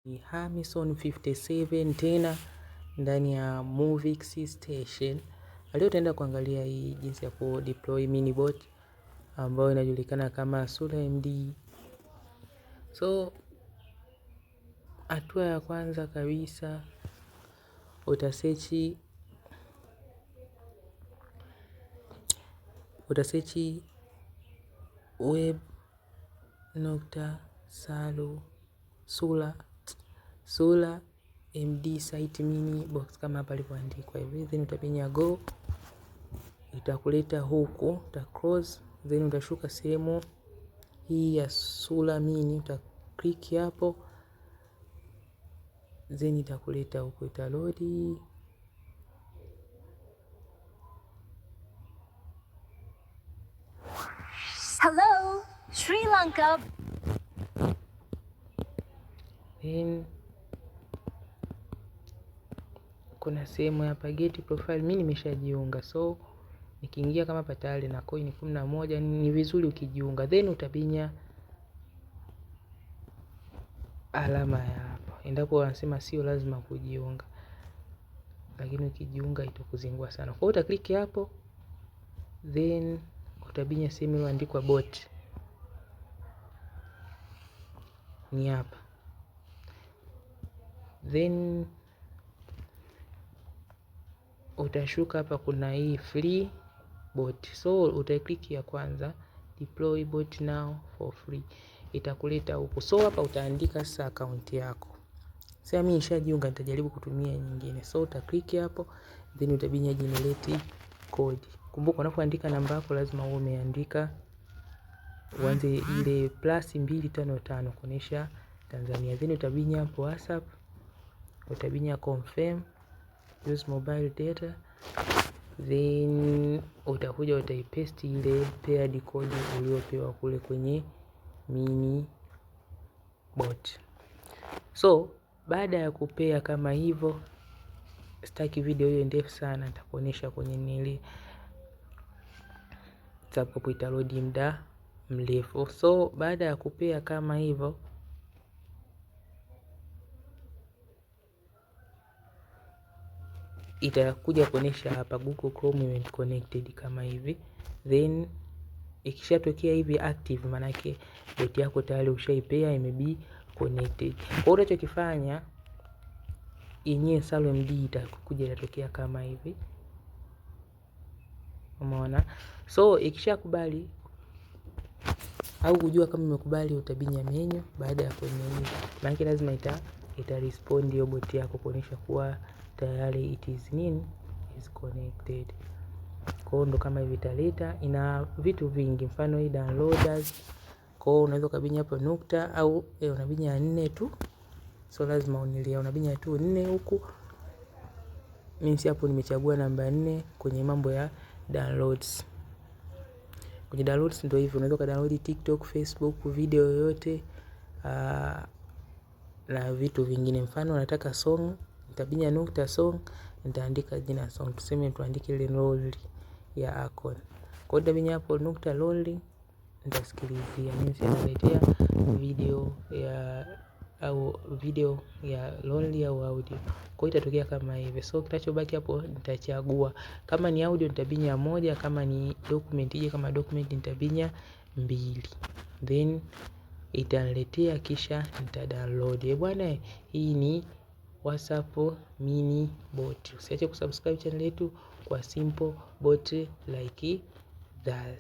Ni Hamison 57 tena ndani ya Movix Station. Leo tutaenda kuangalia hii jinsi ya ku deploy minibot ambayo inajulikana kama Sula MD. So hatua ya kwanza kabisa utasearch Sula MD site mini box kama hapa ilipoandikwa hivi, then utapinya go, itakuleta huku, uta close, then utashuka sehemu hii ya Sula mini, uta click hapo, then itakuleta huku, ita load. Hello, Sri Lanka. Then kuna sehemu hapa get profile. Mimi nimeshajiunga, so nikiingia kama patale na coin 11, ni vizuri ukijiunga. Then utabinya alama ya hapo, endapo wanasema sio lazima kujiunga, lakini ukijiunga itakuzingua sana. Kwa hiyo uta click hapo, then utabinya sehemu iliyoandikwa bot, ni hapa. Then utashuka hapa, kuna hii free bot, so uta-click ya kwanza, deploy bot now for free, itakuleta huko. So hapa utaandika sasa account yako. Sasa mimi nishajiunga, nitajaribu kutumia nyingine, so uta-click hapo, then utabinya generate code. Kumbuka unapoandika namba yako lazima uwe umeandika, uanze ile +255 kuonesha Tanzania. Then utabinya hapo WhatsApp, utabinya confirm use mobile data, then utakuja utaipaste ile paired code uliopewa kule kwenye mini bot. So baada ya kupea kama hivyo, sitaki video hiyo ndefu sana, nitakuonesha kwenye nili sababu itaload muda mrefu. So baada ya kupea kama hivyo, itakuja kuonesha hapa Google Chrome event connected kama hivi. Then ikishatokea hivi active, maana yake bot yako tayari ushaipea imebi connected. Kwa hiyo unachokifanya yenyewe Sula MD itakuja inatokea kama hivi, umeona. So ikishakubali au kujua kama imekubali, utabinya menu. Baada ya kwenye hii, maana yake lazima ita respond hiyo bot yako kuonesha kuwa tayari it is connected. Kwa hiyo ndo kama hivi italeta, ina vitu vingi, mfano hii downloaders. Kwa hiyo unaweza kubinya hapo nukta au unabinya 4 tu, so lazima unielewe, unabinya tu 4 huku. Mimi hapo nimechagua namba 4 kwenye mambo ya downloads. Kwenye downloads ndio hivi, unaweza download TikTok, Facebook, video yoyote na vitu vingine. Mfano nataka song, nitabinya nukta song, nitaandika jina song, tuseme tuandike ile lonely ya Akon. Kwa hiyo nitabinya hapo nukta lonely, nitasikilizia. Mimi nitaletea video ya lonely au audio. Kwa hiyo itatokea kama hivi. So kitachobaki hapo nitachagua. Kama ni audio nitabinya 1, kama ni document kama document nitabinya 2. Then itaniletea, kisha nita download. Bwana, hii ni WhatsApp mini bot. Usiache kusubscribe channel yetu kwa simple bot like that.